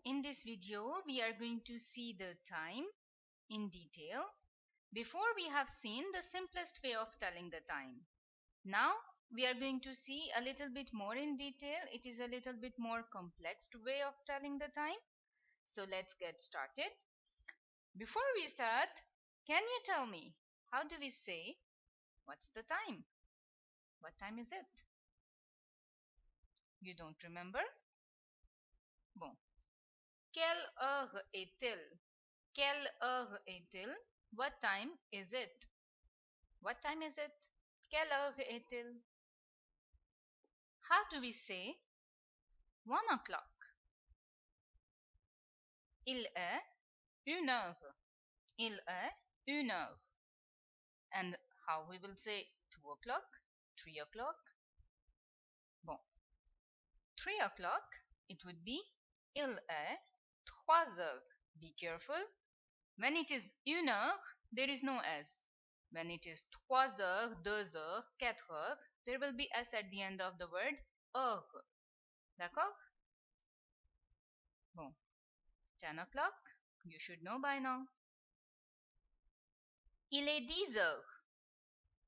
in this video, we are going to see the time in detail. Before, we have seen the simplest way of telling the time. Now, we are going to see a little bit more in detail. It is a little bit more complex way of telling the time. So let's get started. Before we start, can you tell me, how do we say, what's the time? What time is it? You don't remember? Bon. Quelle heure est-il? Quelle heure est-il? What time is it? What time is it? Quelle heure est-il? How do we say 1 o'clock? Il est 1 heure. Il est 1 heure. And how we will say 2 o'clock? 3 o'clock? Bon. 3 o'clock, it would be il est 3 heures. Be careful. When it is 1 heure, there is no S. When it is 3 heures, 2 heures, 4 heures, there will be S at the end of the word heure. D'accord? Bon. 10 o'clock, you should know by now. Il est 10 heures.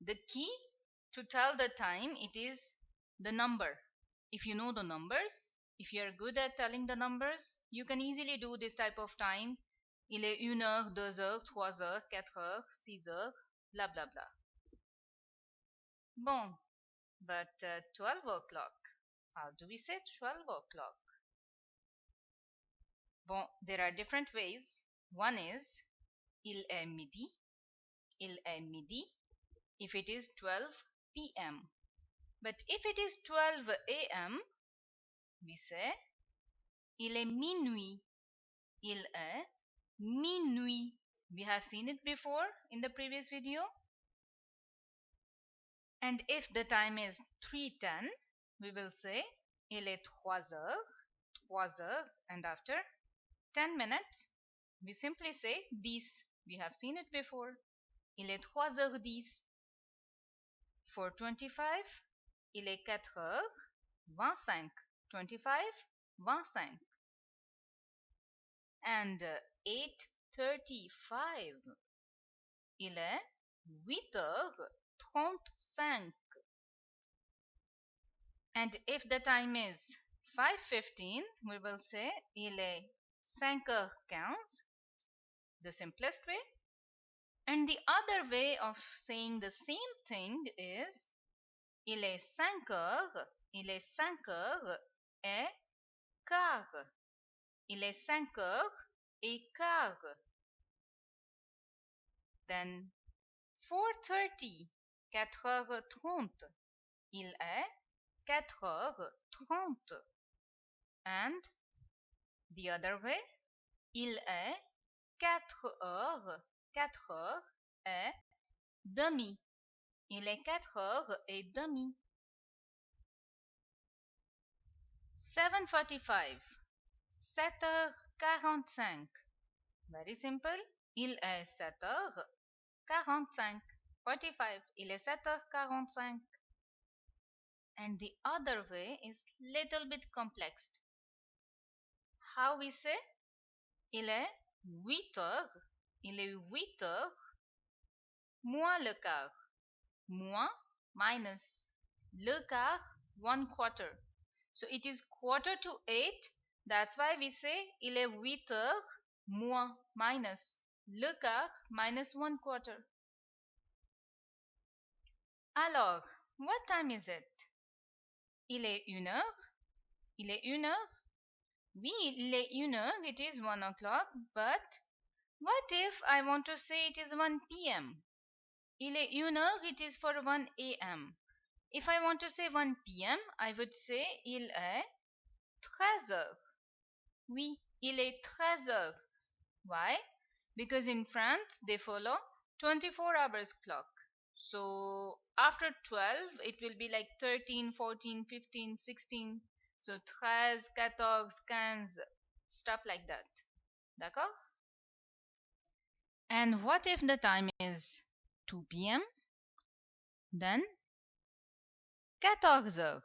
The key to tell the time, it is the number. If you know the numbers, if you are good at telling the numbers, you can easily do this type of time. Il est 1 heure, 2 heures, 3 heures, 4 heures, 6 heures, blah blah blah. Bon, but 12 o'clock. How do we say 12 o'clock? Bon, there are different ways. One is il est midi. Il est midi if it is 12 p.m. But if it is 12 a.m., we say il est minuit. Il est minuit. We have seen it before in the previous video. And if the time is 3:10, we will say il est 3 heures, 3 heures, and after 10 minutes, we simply say 10. We have seen it before. Il est 3h10. For 25, il est 4h25. 25, 25. And 8:35, il est 8h35. And if the time is 5:15, we will say il est 5h15, the simplest way. And the other way of saying the same thing is il est 5 heures, il est 5 heures et quart. Il est 5 heures et quart. Then 4:30, 4h30. Il est 4h30. And the other way, il est 4 heures, 4 heures et demi. Il est 4 heures et demi. 7:45, 7h45. Very simple. Il est 7h45. 45. Il est 7h45. And the other way is little bit complex. How we say? Il est 8 heures. Il est 8 heures moins le quart. Moins minus le quart, 1/4. So it is 7:45. That's why we say il est 8 heures moins minus le quart minus 1/4. Alors, what time is it? Il est 1 heure. Il est 1 heure. Oui, il est 1 heure. It is 1 o'clock. But what if I want to say it is 1 p.m.? Il est 1 heure. It is for 1 a.m. If I want to say 1 p.m., I would say il est 13 heures. Oui, il est 13 heures. Why? Because in France, they follow 24 hours clock. So after 12, it will be like 13, 14, 15, 16. So 13, 14, 15, stuff like that. D'accord? And what if the time is 2 p.m.? Then 14 heures.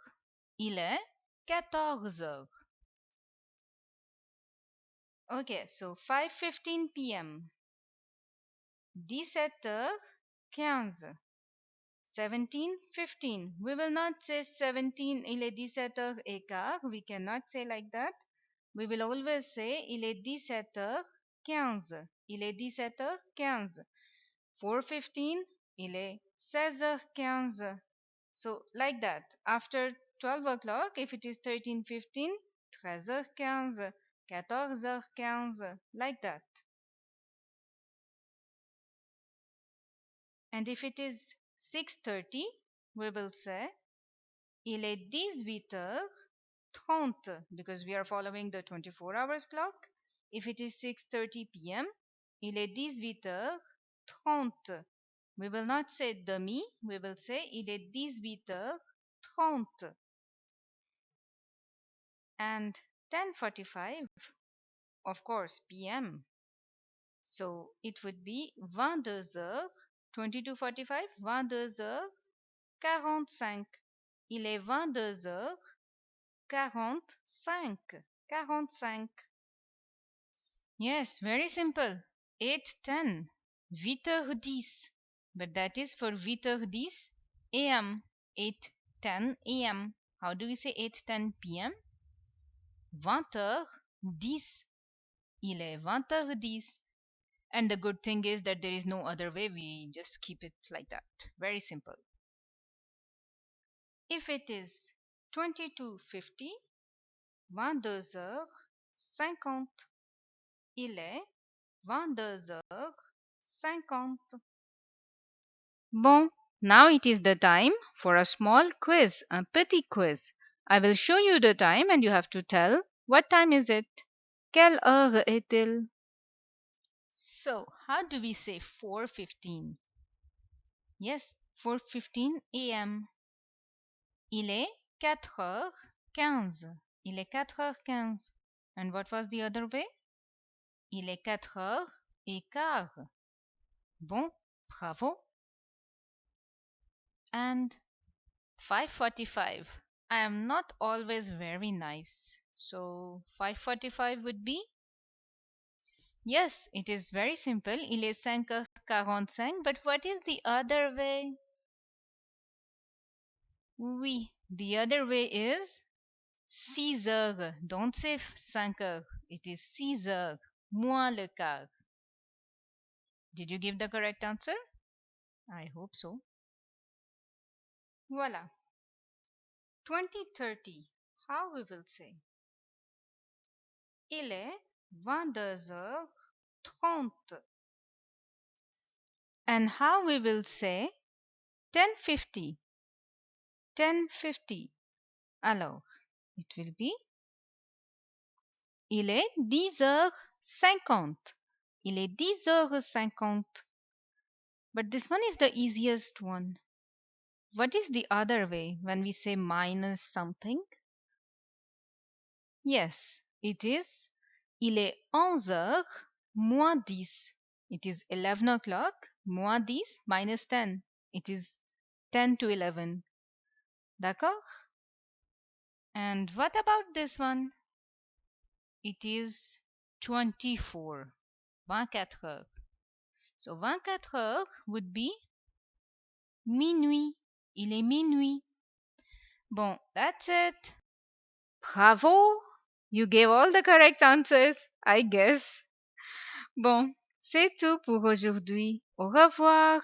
Il est 14 heures. Okay, so 5:15 p.m. 17h15. 17:15. We will not say 17, il est 17h15. We cannot say like that. We will always say il est 17h15. Il est 17h15. 4:15, il est 16h15. So like that. After 12 o'clock, if it is 13:15, 13h15, 14h15, like that. And if it is 6:30, we will say il est 18h30 because we are following the 24 hours clock. If it is 6:30 p.m., il est 18h30. We will not say demi, we will say il est 18h30. And 10:45, of course, p.m. So it would be 22h, 22:45, 22h45. Il est 22h45. 45. Yes, very simple. 8:10. 8h10. But that is for 8h10 a.m. 8:10 a.m. How do we say 8:10 p.m.? 20h10. Il est 20h10. And the good thing is that there is no other way. We just keep it like that. Very simple. If it is 22:50, 22h50. Il est 22h50. Bon, now it is the time for a small quiz, un petit quiz. I will show you the time and you have to tell what time is it. Quelle heure est-il? So, how do we say 4:15? Yes, 4:15 a.m. Il est 4h15. Il est 4h15. And what was the other way? Il est 4h15. Bon, bravo. And 5:45. I am not always very nice. So 5:45 would be? Yes, it is very simple. Il est 5h45. But what is the other way? Oui, the other way is 6h. Don't say 5h. It is 6h. Moins le quart. Did you give the correct answer? I hope so. Voilà. 20:30. How we will say? Il est 22h30. And how we will say 10:50? 10:50. Alors, it will be il est 10h50. Il est 10h50. But this one is the easiest one. What is the other way when we say minus something? Yes, it is il est 11h moins 10. It is 11 o'clock moins 10 minus 10. It is 10 to 11. D'accord? And what about this one? It is 24. 24 heures. So 24 heures would be minuit. Il est minuit. Bon, that's it. Bravo! You gave all the correct answers, I guess. Bon, c'est tout pour aujourd'hui. Au revoir.